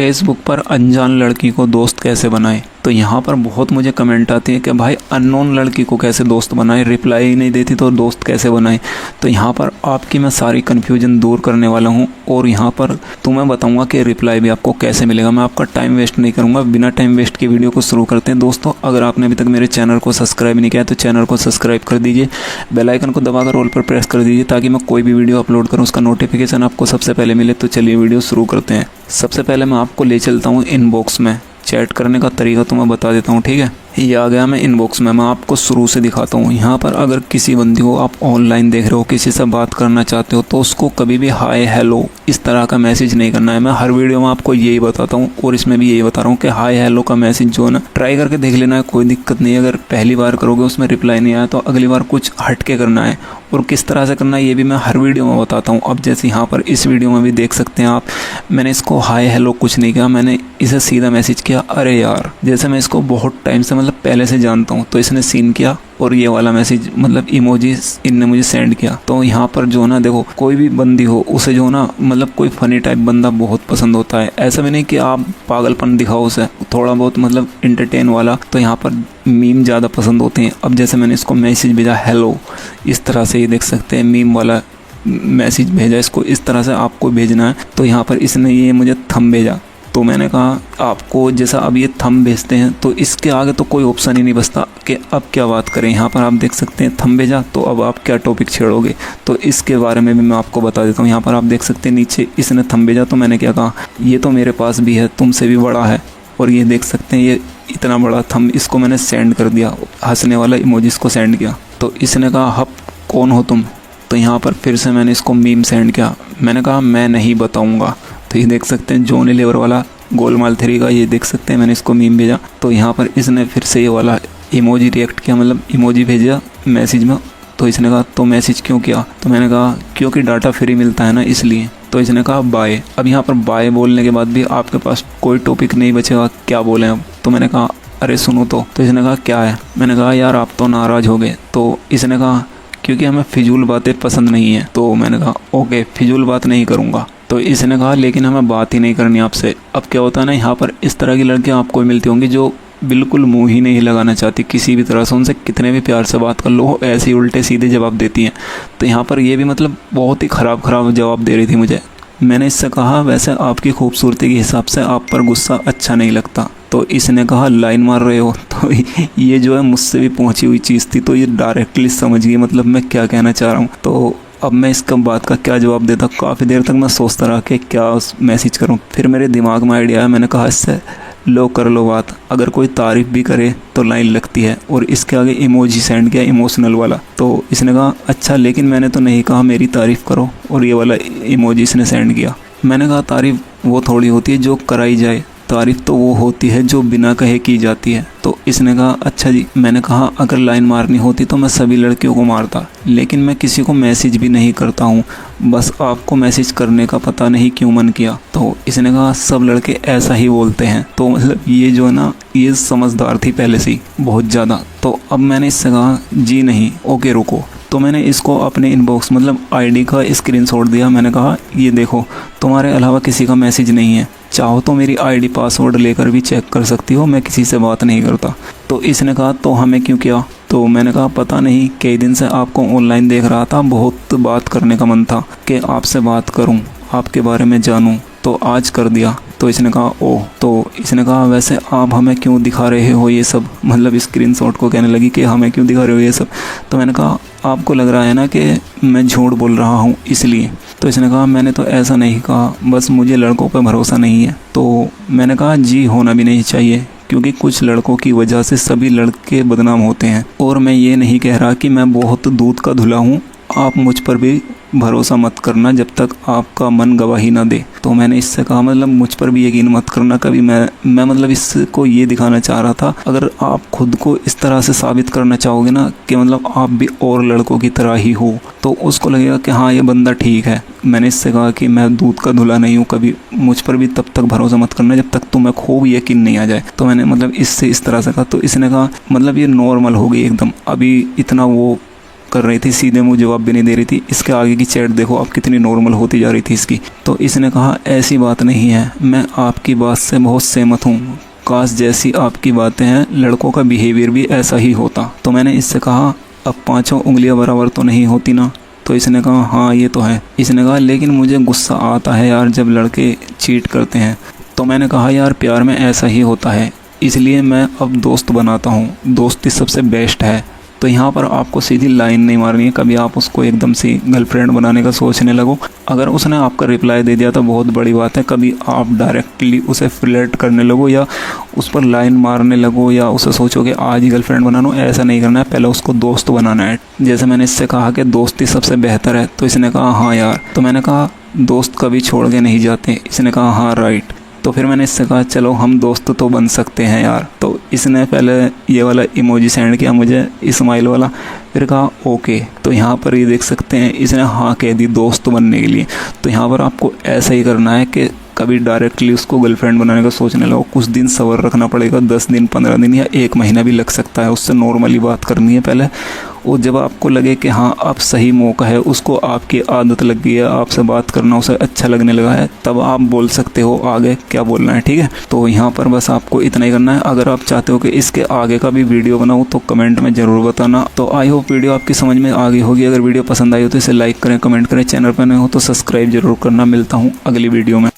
Facebook पर अनजान लड़की को दोस्त कैसे बनाएं। तो यहाँ पर बहुत मुझे कमेंट आती है कि भाई अननोन लड़की को कैसे दोस्त बनाएं, रिप्लाई ही नहीं देती तो दोस्त कैसे बनाएं। तो यहाँ पर आपकी मैं सारी कन्फ्यूजन दूर करने वाला हूँ और यहाँ पर तुम्हें बताऊँगा कि रिप्लाई भी आपको कैसे मिलेगा। मैं आपका टाइम वेस्ट नहीं करूँगा, बिना टाइम वेस्ट के वीडियो को शुरू करते हैं। दोस्तों, अगर आपने अभी तक मेरे चैनल को सब्सक्राइब नहीं किया तो चैनल को सब्सक्राइब कर दीजिए, बेल आइकन को दबाकर ऑल पर प्रेस कर दीजिए ताकि मैं कोई भी वीडियो अपलोड करूँ उसका नोटिफिकेशन आपको सबसे पहले मिले। तो चलिए वीडियो शुरू करते हैं। सबसे पहले मैं आपको ले चलता हूँ इनबॉक्स में। चैट करने का तरीका तो मैं बता देता हूँ, ठीक है। ये आ गया मैं इनबॉक्स में। मैं आपको शुरू से दिखाता हूँ। यहाँ पर अगर किसी बंदी को आप ऑनलाइन देख रहे हो, किसी से बात करना चाहते हो, तो उसको कभी भी हाय हेलो इस तरह का मैसेज नहीं करना है। मैं हर वीडियो में आपको यही बताता हूँ और इसमें भी यही बता रहा हूँ कि हाय हेलो का मैसेज जो है ना, ट्राई करके देख लेना है, कोई दिक्कत नहीं है। अगर पहली बार करोगे उसमें रिप्लाई नहीं आया तो अगली बार कुछ हट के करना है और किस तरह से करना है ये भी मैं हर वीडियो में बताता हूँ। अब जैसे यहाँ पर इस वीडियो में भी देख सकते हैं आप, मैंने इसको हाय हेलो कुछ नहीं किया, मैंने इसे सीधा मैसेज किया अरे यार। जैसे मैं इसको बहुत टाइम से मतलब पहले से जानता हूँ तो इसने सीन किया और ये वाला मैसेज मतलब इमोजी इनने मुझे सेंड किया। तो यहाँ पर जो ना देखो, कोई भी बंदी हो उसे जो ना मतलब कोई फनी टाइप बंदा बहुत पसंद होता है। ऐसा भी नहीं कि आप पागलपन दिखाओ उसे, थोड़ा बहुत मतलब एंटरटेन वाला। तो यहाँ पर मीम ज़्यादा पसंद होते हैं। अब जैसे मैंने इसको मैसेज भेजा हेलो, इस तरह से ये देख सकते हैं मीम वाला मैसेज भेजा, इसको इस तरह से आपको भेजना है। तो यहाँ पर इसने ये मुझे थंब भेजा। तो मैंने कहा आपको जैसा अब ये थंब भेजते हैं तो इसके आगे तो कोई ऑप्शन ही नहीं बचता कि अब क्या बात करें। यहाँ पर आप देख सकते हैं थंब भेजा, तो अब आप क्या टॉपिक छेड़ोगे, तो इसके बारे में भी मैं आपको बता देता हूँ। यहाँ पर आप देख सकते हैं नीचे इसने थंब भेजा, तो मैंने क्या कहा, ये तो मेरे पास भी है, तुमसे भी बड़ा है। और ये देख सकते हैं ये इतना बड़ा थंब, इसको मैंने सेंड कर दिया, हंसने वाला इमोजी इसको सेंड किया। तो इसने कहा हप कौन हो तुम। तो यहाँ पर फिर से मैंने इसको मीम सेंड किया, मैंने कहा मैं नहीं बताऊँगा। तो ये देख सकते हैं जॉनी लीवर वाला गोलमाल 3 का, ये देख सकते हैं मैंने इसको मीम भेजा। तो यहाँ पर इसने फिर से ये वाला इमोजी रिएक्ट किया, मतलब इमोजी भेजा मैसेज में। तो इसने कहा तो मैसेज क्यों किया। तो मैंने कहा क्योंकि डाटा फ्री मिलता है ना इसलिए। तो इसने कहा बाय। अब यहाँ पर बाय बोलने के बाद भी आपके पास कोई टॉपिक नहीं बचेगा, क्या बोलें अब। तो मैंने कहा अरे सुनो तो इसने कहा क्या है। मैंने कहा यार आप तो नाराज़ हो गए। तो इसने कहा क्योंकि हमें फिजूल बातें पसंद नहीं है। तो मैंने कहा ओके फिजूल बात नहीं करूँगा। तो इसने कहा लेकिन हमें बात ही नहीं करनी आपसे। अब क्या होता है ना, यहाँ पर इस तरह की लड़कियाँ आपको मिलती होंगी जो बिल्कुल मुंह ही नहीं लगाना चाहती किसी भी तरह से, उनसे कितने भी प्यार से बात कर लो ऐसे ही उल्टे सीधे जवाब देती हैं। तो यहाँ पर ये भी मतलब बहुत ही ख़राब जवाब दे रही थी मुझे। मैंने इससे कहा वैसे आपकी खूबसूरती के हिसाब से आप पर गुस्सा अच्छा नहीं लगता। तो इसने कहा लाइन मार रहे हो। तो ये जो है मुझसे भी पहुंची हुई चीज़ थी, तो ये डायरेक्टली समझ गई मतलब मैं क्या कहना चाह रहा हूँ। तो अब मैं इसका बात का क्या जवाब देता। काफ़ी देर तक मैं सोचता रहा कि क्या मैसेज करूँ। फिर मेरे दिमाग में आइडिया आया, मैंने कहा इससे लो कर लो बात, अगर कोई तारीफ़ भी करे तो लाइन लगती है। और इसके आगे इमोजी सेंड किया इमोशनल वाला। तो इसने कहा अच्छा लेकिन मैंने तो नहीं कहा मेरी तारीफ़ करो, और ये वाला इमोजी इसने सेंड किया। मैंने कहा तारीफ़ वो थोड़ी होती है जो कराई जाए, तारीफ़ तो वो होती है जो बिना कहे की जाती है। तो इसने कहा अच्छा जी। मैंने कहा अगर लाइन मारनी होती तो मैं सभी लड़कियों को मारता, लेकिन मैं किसी को मैसेज भी नहीं करता हूँ, बस आपको मैसेज करने का पता नहीं क्यों मन किया। तो इसने कहा सब लड़के ऐसा ही बोलते हैं। तो मतलब ये जो है ना, ये समझदार थी पहले से ही बहुत ज़्यादा। तो अब मैंने इससे कहा जी नहीं ओके रुको। तो मैंने इसको अपने इनबॉक्स मतलब आईडी का स्क्रीनशॉट दिया। मैंने कहा ये देखो तुम्हारे अलावा किसी का मैसेज नहीं है, चाहो तो मेरी आईडी पासवर्ड लेकर भी चेक कर सकती हो, मैं किसी से बात नहीं करता। तो इसने कहा तो हमें क्यों किया। तो मैंने कहा पता नहीं कई दिन से आपको ऑनलाइन देख रहा था, बहुत बात करने का मन था कि आपसे बात करूं, आपके बारे में जानूं, तो आज कर दिया। तो इसने कहा ओह। तो इसने कहा वैसे आप हमें क्यों दिखा रहे हो ये सब, मतलब स्क्रीनशॉट को कहने लगी कि हमें क्यों दिखा रहे हो ये सब। तो मैंने कहा आपको लग रहा है ना कि मैं झूठ बोल रहा हूँ इसलिए। तो इसने कहा मैंने तो ऐसा नहीं कहा, बस मुझे लड़कों पर भरोसा नहीं है। तो मैंने कहा जी होना भी नहीं चाहिए, क्योंकि कुछ लड़कों की वजह से सभी लड़के बदनाम होते हैं। और मैं ये नहीं कह रहा कि मैं बहुत दूध का धुला हूँ, आप मुझ पर भी भरोसा मत करना जब तक आपका मन गवाही ना दे। तो मैंने इससे कहा मतलब मुझ पर भी यकीन मत करना कभी। मैं मतलब इसको ये दिखाना चाह रहा था, अगर आप खुद को इस तरह से साबित करना चाहोगे ना कि मतलब आप भी और लड़कों की तरह ही हो, तो उसको लगेगा कि हाँ ये बंदा ठीक है। मैंने इससे कहा कि मैं दूध का धुला नहीं हूँ, कभी मुझ पर भी तब तक भरोसा मत करना जब तक तुम्हें खूब यकीन नहीं आ जाए। तो मैंने मतलब इससे इस तरह से कहा। तो इसने कहा मतलब ये नॉर्मल हो गई एकदम, अभी इतना वो कर रही थी, सीधे मुँह जवाब भी नहीं दे रही थी। इसके आगे की चैट देखो आप कितनी नॉर्मल होती जा रही थी इसकी। तो इसने कहा ऐसी बात नहीं है, मैं आपकी बात से बहुत सहमत हूँ, काश जैसी आपकी बातें हैं लड़कों का बिहेवियर भी ऐसा ही होता। तो मैंने इससे कहा अब 5 उंगलियां बराबर तो नहीं होती ना। तो इसने कहा हाँ ये तो है। इसने कहा लेकिन मुझे गुस्सा आता है यार जब लड़के चीट करते हैं। तो मैंने कहा यार प्यार में ऐसा ही होता है, इसलिए मैं अब दोस्त बनाता हूँ, दोस्ती सबसे बेस्ट है। तो यहाँ पर आपको सीधी लाइन नहीं मारनी है, कभी आप उसको एकदम से गर्लफ्रेंड बनाने का सोचने लगो। अगर उसने आपका रिप्लाई दे दिया तो बहुत बड़ी बात है, कभी आप डायरेक्टली उसे फ्लर्ट करने लगो या उस पर लाइन मारने लगो या उसे सोचो कि आज ही गर्लफ्रेंड बना लो, ऐसा नहीं करना है। पहले उसको दोस्त बनाना है। जैसे मैंने इससे कहा कि दोस्ती सबसे बेहतर है, तो इसने कहा हाँ यार। तो मैंने कहा दोस्त कभी छोड़ के नहीं जाते। इसने कहा हाँ राइट। तो फिर मैंने इससे कहा चलो हम दोस्त तो बन सकते हैं यार। तो इसने पहले ये वाला इमोजी सेंड किया मुझे, स्माइल वाला, फिर कहा ओके। तो यहाँ पर ये देख सकते हैं इसने हाँ कह दी दोस्त बनने के लिए। तो यहाँ पर आपको ऐसा ही करना है कि कभी डायरेक्टली उसको गर्लफ्रेंड बनाने का सोचने लगो, कुछ दिन सब्र रखना पड़ेगा, 10 दिन 15 दिन या 1 महीना भी लग सकता है। उससे नॉर्मली बात करनी है पहले, और जब आपको लगे कि हाँ अब सही मौका है, उसको आपकी आदत लग गई है, आपसे बात करना उसे अच्छा लगने लगा है, तब आप बोल सकते हो आगे क्या बोलना है। ठीक है, तो यहाँ पर बस आपको इतना ही करना है। अगर आप चाहते हो कि इसके आगे का भी वीडियो बनाऊँ तो कमेंट में ज़रूर बताना। तो आई होप वीडियो आपकी समझ में आ गई होगी। अगर वीडियो पसंद आई हो तो इसे लाइक करें, कमेंट करें, चैनल पर नए हो तो सब्सक्राइब जरूर करना। मिलता हूँ अगली वीडियो में।